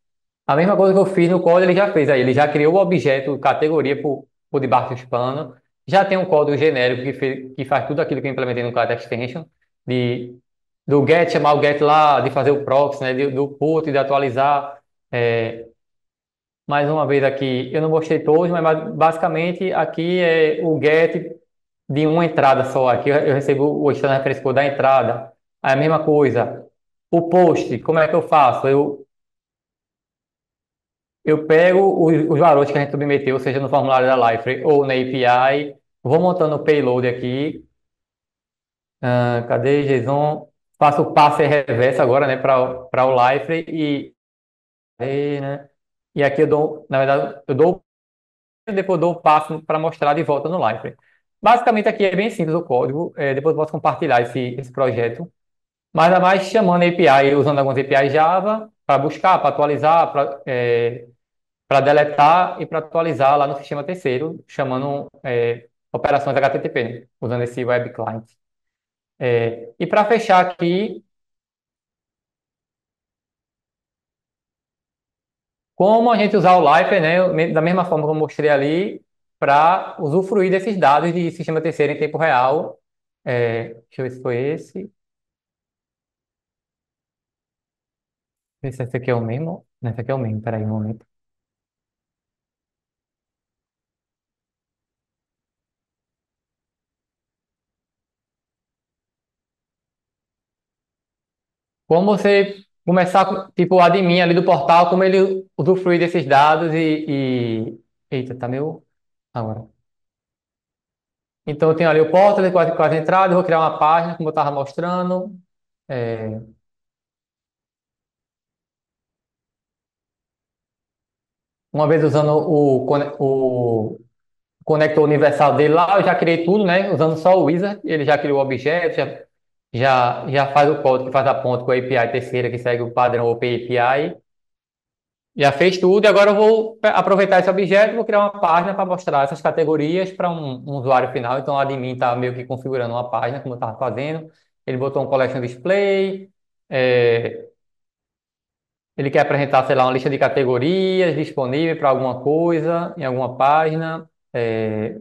a mesma coisa que eu fiz no código, ele já fez aí. Ele já criou o objeto, categoria por debaixo dos panos. Já tem um código genérico que faz tudo aquilo que eu implementei no Kata Extension. De, do get, chamar o get lá, de fazer o proxy, né? Do put, de atualizar. É, mais uma vez aqui, eu não mostrei todos, mas basicamente aqui é o get de uma entrada só. Aqui eu recebo o external reference code da entrada. Aí a mesma coisa. O post, como é que eu faço? Eu pego os valores que a gente submeteu, seja no formulário da Liferay ou na API, vou montando o payload aqui. Cadê JSON? Faço o passe reverso agora, né, para o Liferay né? E aqui eu dou, na verdade, eu dou depois eu dou o passo para mostrar de volta no Liferay. Basicamente aqui é bem simples o código. Depois eu posso compartilhar esse projeto. Mas ainda mais chamando a API, usando algumas APIs Java para buscar, para atualizar, para deletar e para atualizar lá no sistema terceiro, chamando operações HTTP, né? Usando esse web client. E para fechar aqui, como a gente usar o Lifer, né? Da mesma forma que eu mostrei ali, para usufruir desses dados de sistema terceiro em tempo real. Deixa eu ver se foi esse. Ver se esse aqui é o mesmo. Não, esse aqui é o mesmo, peraí um momento. Como você começar, tipo, o admin ali do portal, como ele usufruir desses dados Eita, tá meio... Agora. Então, eu tenho ali o portal com as entradas, eu vou criar uma página, como eu estava mostrando. É, uma vez usando o conector universal dele lá, eu já criei tudo, né? Usando só o wizard, ele já criou o objeto, já faz o código que faz a ponte com a API terceira que segue o padrão OpenAPI. Já fez tudo e agora eu vou aproveitar esse objeto e vou criar uma página para mostrar essas categorias para um usuário final. Então, o admin está meio que configurando uma página, como eu estava fazendo. Ele botou um collection display, é, ele quer apresentar, sei lá, uma lista de categorias disponível para alguma coisa em alguma página. É,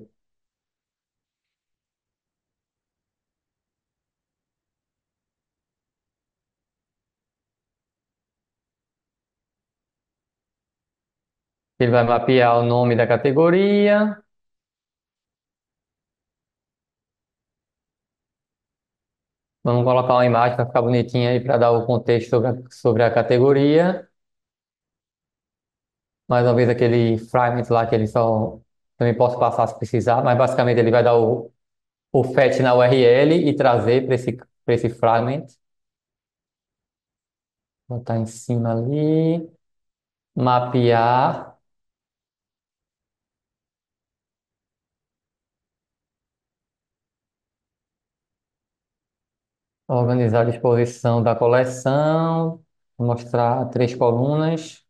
Ele vai mapear o nome da categoria. Vamos colocar uma imagem para ficar bonitinha aí para dar o contexto sobre a categoria. Mais uma vez aquele fragment lá que ele só também posso passar se precisar, mas basicamente ele vai dar o fetch na URL e trazer para esse fragment. Botar em cima ali, mapear, organizar a disposição da coleção, mostrar três colunas.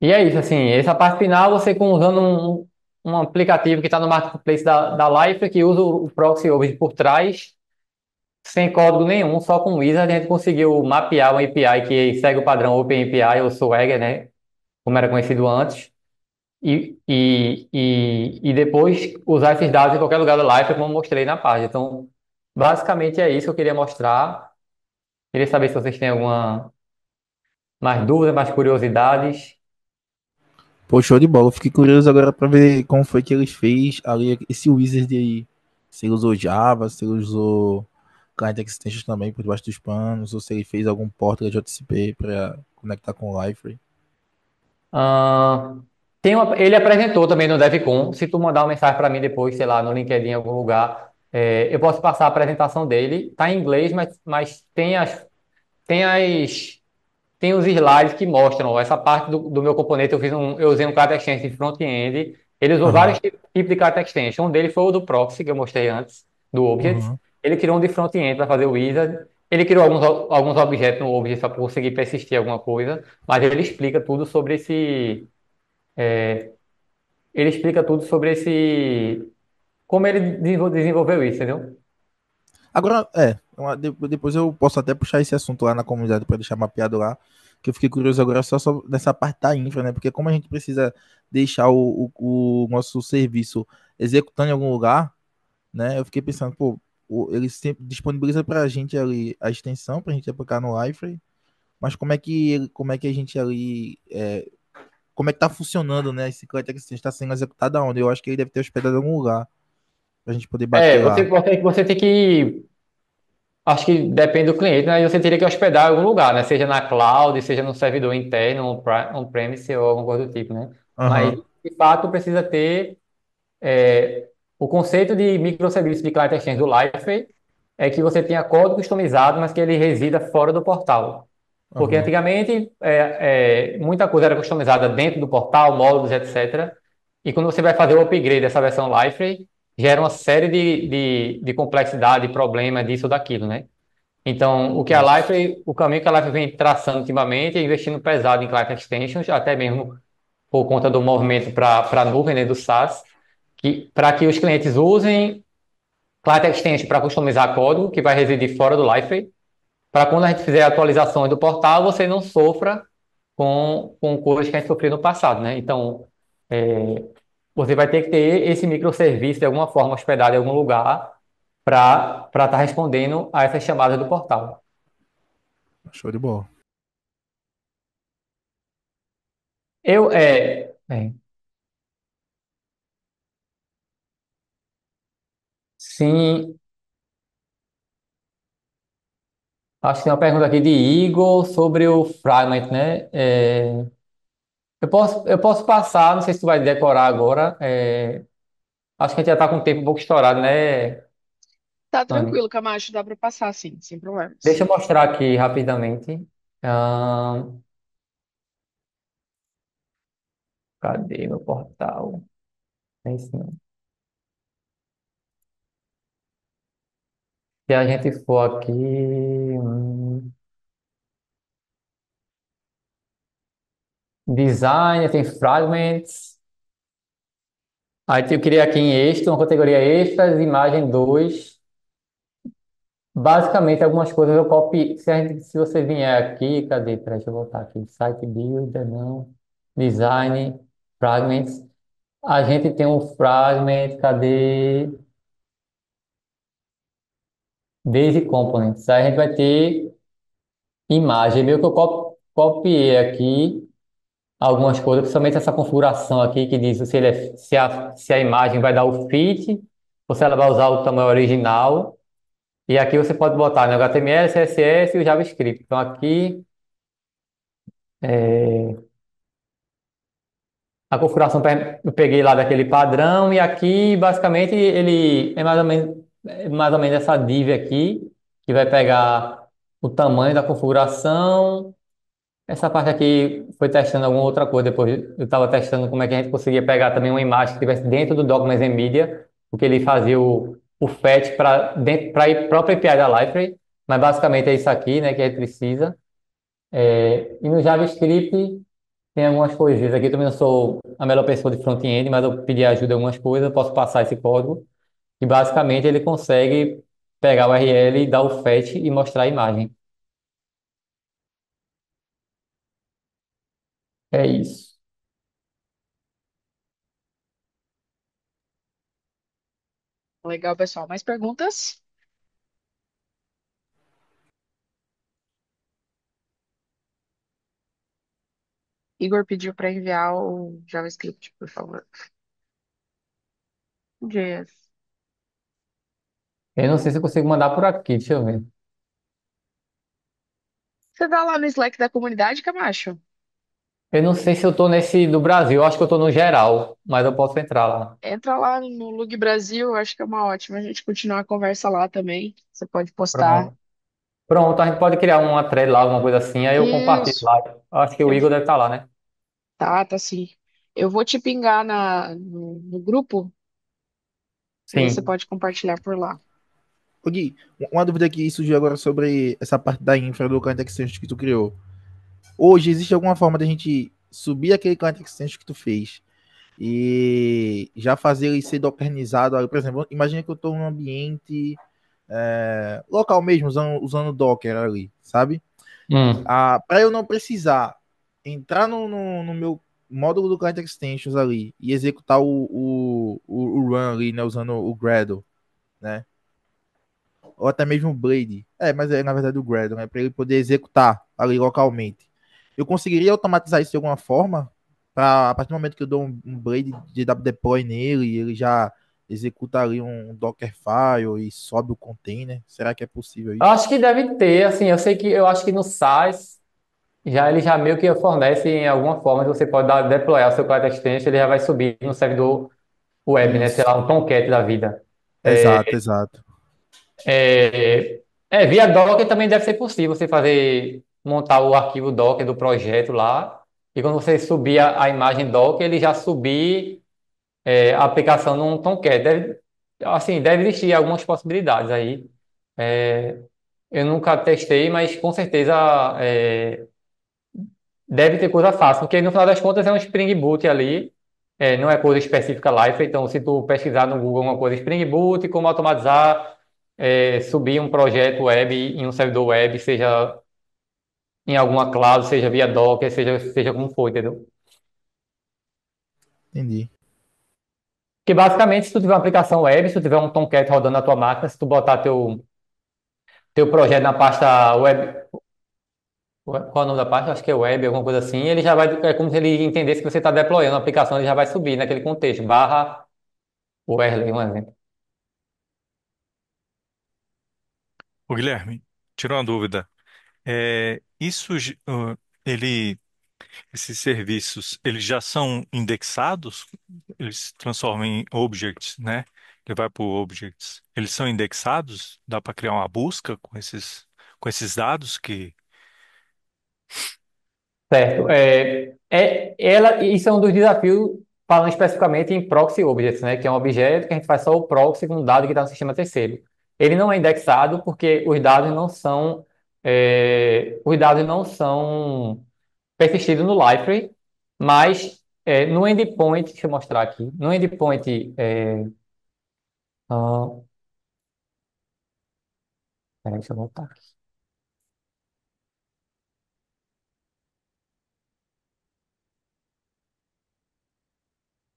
E é isso, assim, essa parte final você usando um aplicativo que está no marketplace da Life, que usa o proxy obj por trás, sem código nenhum, só com o Wizard, a gente conseguiu mapear um API que segue o padrão OpenAPI ou Swagger, né, como era conhecido antes, e depois usar esses dados em qualquer lugar da Life, como eu mostrei na página. Então, basicamente é isso que eu queria mostrar. Queria saber se vocês têm alguma mais dúvida, mais curiosidades. Pô, show de bola. Eu fiquei curioso agora pra ver como foi que eles fez ali esse Wizard aí. Se ele usou Java, se ele usou Client Extensions também por debaixo dos panos, ou se ele fez algum porta de JCP para conectar com o Liferay. Ah, ele apresentou também no DevCon. Se tu mandar uma mensagem para mim depois, sei lá, no LinkedIn, em algum lugar, eu posso passar a apresentação dele. Tá em inglês, mas tem tem os slides que mostram ó, essa parte do meu componente. Eu usei um Kata Extension de front-end. Ele usou Aham, vários tipos de Kata Extension. Um deles foi o do Proxy, que eu mostrei antes, do Objects. aham. Ele criou um de front-end para fazer o Wizard. Ele criou alguns objetos no Object para conseguir persistir alguma coisa, mas ele explica tudo sobre como ele desenvolveu isso, entendeu? Agora, depois eu posso até puxar esse assunto lá na comunidade para deixar mapeado lá, que eu fiquei curioso agora só nessa parte da infra, né? Porque como a gente precisa deixar o nosso serviço executando em algum lugar, né? Eu fiquei pensando, pô, ele sempre disponibiliza para a gente ali a extensão para a gente aplicar no Liferay, mas como é que a gente ali, como é que tá funcionando, né? Esse client extension está sendo executado aonde? Eu acho que ele deve ter hospedado em algum lugar para a gente poder bater lá. Você tem que, acho que depende do cliente, né? Você teria que hospedar em algum lugar, né? Seja na cloud, seja no servidor interno, on-premise ou alguma coisa do tipo, né? Mas, Aham, de fato, precisa ter o conceito de microserviço de Client Exchange do Life é que você tenha código customizado, mas que ele resida fora do portal. Porque aham. antigamente muita coisa era customizada dentro do portal, módulos, etc. E quando você vai fazer o upgrade dessa versão Liferay, gera uma série de complexidade, problema disso ou daquilo, né? Então, Isso. o caminho que a Liferay vem traçando ultimamente é investindo pesado em Client Extensions, até mesmo por conta do movimento para a nuvem, né, do SaaS, para que os clientes usem Client Extension para customizar código que vai residir fora do Liferay, para quando a gente fizer atualizações do portal, você não sofra com coisas que a gente sofreu no passado, né? Então, é, você vai ter que ter esse microserviço de alguma forma hospedado em algum lugar para estar respondendo a essas chamadas do portal. Show de bola. Eu, sim, acho que tem uma pergunta aqui de Igor sobre o Fragment, né? Eu posso passar, não sei se tu vai decorar agora. Acho que a gente já está com o tempo um pouco estourado, né, Tá Anny? tranquilo, Camacho, dá pra passar sim, sem Deixa problemas. eu mostrar aqui rapidamente. Ahn, Cadê meu portal? É isso não. Se a gente for aqui, design, tem fragments. Aí eu criei aqui em extra, uma categoria extras, imagem 2. Basicamente, algumas coisas eu copio. Se você vier aqui, cadê? Peraí, deixa eu voltar aqui. Site builder, não. Design, fragments. A gente tem um fragment, cadê? Basic Components. Aí a gente vai ter imagem. Meio que eu copiei aqui algumas coisas, principalmente essa configuração aqui que diz se, se a imagem vai dar o fit ou se ela vai usar o tamanho original. E aqui você pode botar no HTML, CSS e o JavaScript. Então aqui a configuração eu peguei lá daquele padrão e aqui basicamente ele é mais ou menos essa div aqui que vai pegar o tamanho da configuração. Essa parte aqui foi testando alguma outra coisa. Depois eu estava testando como é que a gente conseguia pegar também uma imagem que estivesse dentro do Documents and Media, porque ele fazia o fetch para a própria API da library. Mas basicamente é isso aqui, né, que a gente precisa. E no JavaScript tem algumas coisinhas. Aqui eu também não sou a melhor pessoa de front-end, mas eu pedi ajuda em algumas coisas. Eu posso passar esse código. E basicamente ele consegue pegar o URL, dar o fetch e mostrar a imagem. É isso. Legal, pessoal. Mais perguntas? Igor pediu para enviar o JavaScript, por favor. JS. Eu não sei se eu consigo mandar por aqui, deixa eu ver. Você tá lá no Slack da comunidade, Camacho? Eu não sei se eu tô nesse do Brasil, eu acho que eu tô no geral, mas eu posso entrar lá. Entra lá no Lug Brasil, acho que é uma ótima a gente continuar a conversa lá também. Você pode postar. Pronto. Pronto, a gente pode criar uma thread lá, alguma coisa assim, aí eu compartilho Isso. lá. Eu acho que o Eu... Igor deve estar lá, né? tá sim. Eu vou te pingar no grupo e aí você Sim. pode compartilhar por lá. Ô Gui, uma dúvida que surgiu agora sobre essa parte da infra do Client Extension que tu criou. Hoje, existe alguma forma de a gente subir aquele Client Extension que tu fez e já fazer ele ser dockernizado? Por exemplo, imagina que eu estou num ambiente local mesmo, usando Docker ali, sabe? Hum. Para eu não precisar entrar no meu módulo do Client Extensions ali e executar o run ali, né, usando o Gradle, né? Ou até mesmo o Blade. Mas é na verdade o Gradle, né? Para ele poder executar ali localmente. Eu conseguiria automatizar isso de alguma forma? A partir do momento que eu dou um Blade de deploy nele, ele já executa ali um Dockerfile e sobe o container. Será que é possível Eu isso? acho que deve ter, assim, eu acho que no SaaS já ele já meio que fornece em alguma forma que você pode deployar o seu Client Extension, ele já vai subir no servidor web, né? Sei Isso. lá, um Tomcat da vida. Exato, exato. É, via Docker também deve ser possível você fazer, montar o arquivo Docker do projeto lá, e quando você subir a imagem Docker, ele já subir a aplicação num Tomcat. Deve, assim, deve existir algumas possibilidades aí. É, eu nunca testei, mas com certeza deve ter coisa fácil, porque no final das contas é um Spring Boot ali, não é coisa específica Life, então se tu pesquisar no Google uma coisa Spring Boot, como automatizar, subir um projeto web em um servidor web, seja em alguma cloud, seja via Docker, seja como for, entendeu? Entendi. Porque basicamente, se tu tiver uma aplicação web, se tu tiver um Tomcat rodando na tua máquina, se tu botar teu projeto na pasta web, qual é o nome da pasta? Acho que é web, alguma coisa assim, ele já vai, é como se ele entendesse que você está deployando a aplicação, ele já vai subir naquele contexto, barra Werley, um exemplo. O Guilherme, tirou uma dúvida. Isso, ele, esses serviços, eles já são indexados? Eles se transformam em objects, né? Ele vai para objects. Eles são indexados? Dá para criar uma busca com esses dados que... Certo. Isso é um dos desafios, falando especificamente em proxy objects, né? Que é um objeto que a gente faz só o proxy com um dado que está no sistema terceiro. Ele não é indexado porque os dados não são persistidos no library, mas no endpoint, deixa eu mostrar aqui, no endpoint, ah, peraí, deixa eu voltar aqui.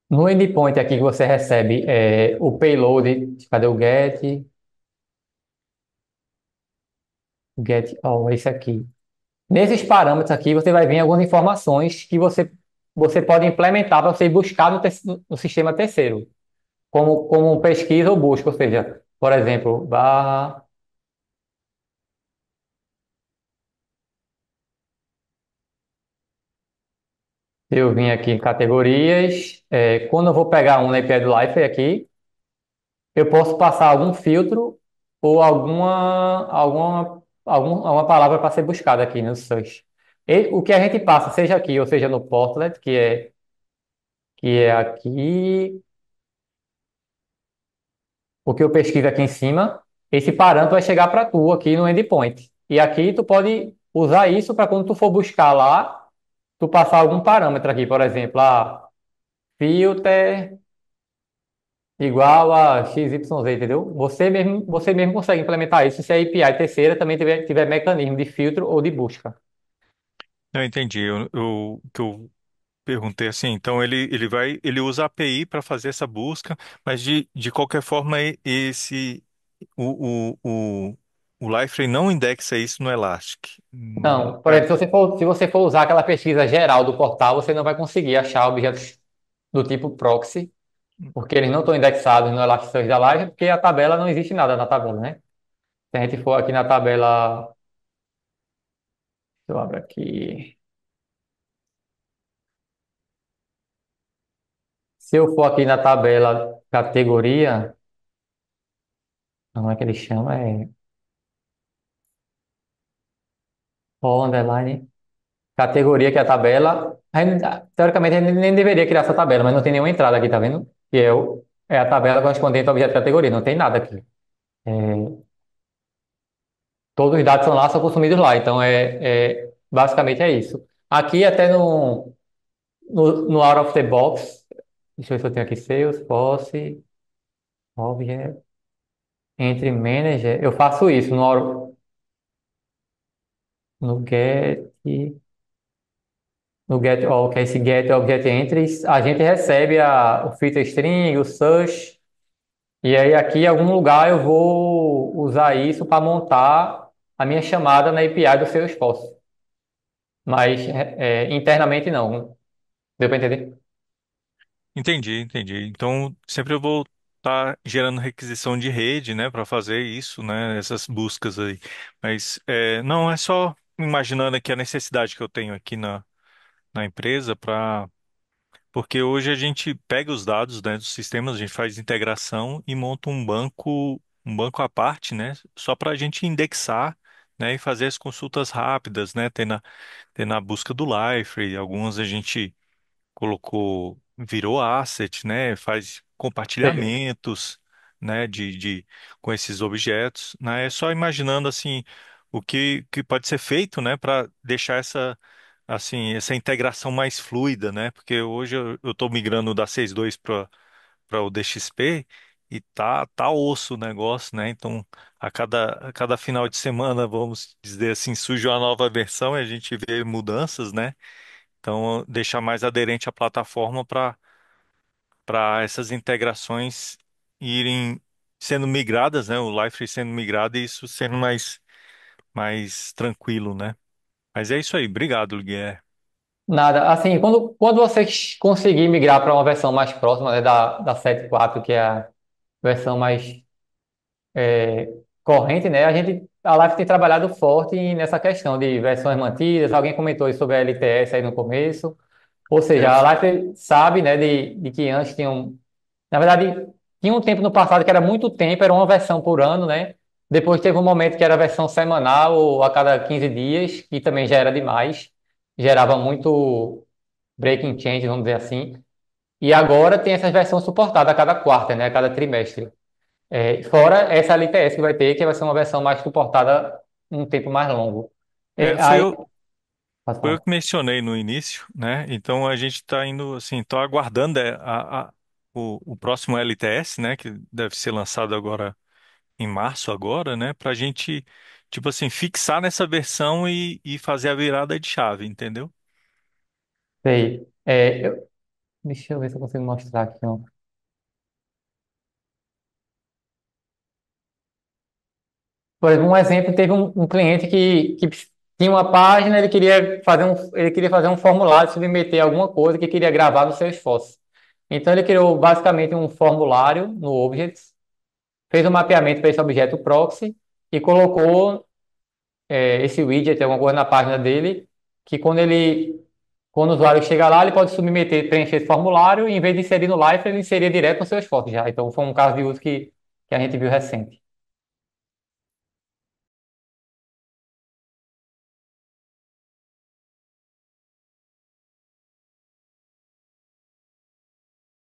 No endpoint aqui que você recebe o payload, cadê o get? Get all, esse aqui. Nesses parâmetros aqui, você vai ver algumas informações que você pode implementar para você buscar no sistema terceiro, como pesquisa ou busca, ou seja, por exemplo, barra, eu vim aqui em categorias, quando eu vou pegar um na API do Life aqui, eu posso passar algum filtro ou alguma palavra para ser buscada aqui no search. E o que a gente passa, seja aqui ou seja no Portlet, que é aqui, o que eu pesquiso aqui em cima, esse parâmetro vai chegar para tu aqui no endpoint. E aqui tu pode usar isso para quando tu for buscar lá, tu passar algum parâmetro aqui, por exemplo, filter igual a XYZ, entendeu? Você mesmo consegue implementar isso se a API terceira também tiver mecanismo de filtro ou de busca. Eu entendi. O que eu perguntei assim, então ele usa a API para fazer essa busca, mas de qualquer forma o Liferay não indexa isso no Elastic. Não, por É, exemplo, se você for usar aquela pesquisa geral do portal, você não vai conseguir achar objetos do tipo proxy, porque eles não estão indexados no Elasticsearch da Live, porque a tabela não existe nada na tabela, né? Se a gente for aqui na tabela, deixa eu abrir aqui. Se eu for aqui na tabela categoria, não é que ele chama, é o underline categoria, que é a tabela. Teoricamente, a gente nem deveria criar essa tabela, mas não tem nenhuma entrada aqui, tá vendo? Que é a tabela correspondente ao objeto de categoria, não tem nada aqui. É, todos os dados são lá, são consumidos lá, então basicamente é isso. Aqui, até no out of the box, deixa eu ver se eu tenho aqui Salesforce, Object, entre Manager, eu faço isso no get. No get all, que é esse get object entries, a gente recebe o filter string, o search, e aí aqui em algum lugar eu vou usar isso para montar a minha chamada na API do Salesforce. Mas internamente não. Deu para entender? entendi, entendi. Então, sempre eu vou estar gerando requisição de rede, né, para fazer isso, né, essas buscas aí. Mas não, é só imaginando aqui a necessidade que eu tenho aqui na empresa para. Porque hoje a gente pega os dados, né, dos sistemas, a gente faz integração e monta um banco à parte, né, só para a gente indexar, né, e fazer as consultas rápidas, né, ter na busca do Liferay, algumas a gente virou asset, né? Faz Sei. compartilhamentos, né? Com esses objetos, né? É só imaginando assim que pode ser feito, né? Para deixar essa integração mais fluida, né? Porque hoje eu estou migrando da 6.2 para o DXP e tá osso o negócio, né? Então a cada final de semana, vamos dizer assim, surge uma nova versão e a gente vê mudanças, né? Então, deixar mais aderente à plataforma para essas integrações irem sendo migradas, né? O Liferay sendo migrado e isso sendo mais tranquilo, né? Mas é isso aí. Obrigado, Guilherme. Nada. Assim, quando você conseguir migrar para uma versão mais próxima, né, da 7.4, que é a versão mais corrente, né? A Life tem trabalhado forte nessa questão de versões mantidas. Alguém comentou isso sobre a LTS aí no começo. Ou É, seja, a Life sabe, né, de que antes na verdade, tinha um tempo no passado que era muito tempo, era uma versão por ano, né? Depois teve um momento que era versão semanal ou a cada 15 dias, que também já era demais. Gerava muito breaking change, vamos dizer assim. E agora tem essas versões suportadas a cada quarta, né? A cada trimestre. Fora essa LTS que vai ter, que vai ser uma versão mais suportada um tempo mais longo. é, foi Aí, eu, pode foi eu falar. que mencionei no início, né? Então a gente está indo assim, tô aguardando o próximo LTS, né? Que deve ser lançado agora em março agora, né? Para a gente, tipo assim, fixar nessa versão e fazer a virada de chave, entendeu? Sei. Deixa eu ver se eu consigo mostrar aqui, ó. Por exemplo, um exemplo, teve um cliente que tinha uma página, ele queria fazer um formulário, submeter alguma coisa que queria gravar no seu esforço. Então ele criou basicamente um formulário no Objects, fez um mapeamento para esse objeto proxy e colocou esse widget, alguma coisa na página dele, que quando o usuário chega lá, ele pode submeter, preencher esse formulário e em vez de inserir no Life, ele inseria direto no seu esforço já. Então foi um caso de uso que a gente viu recente.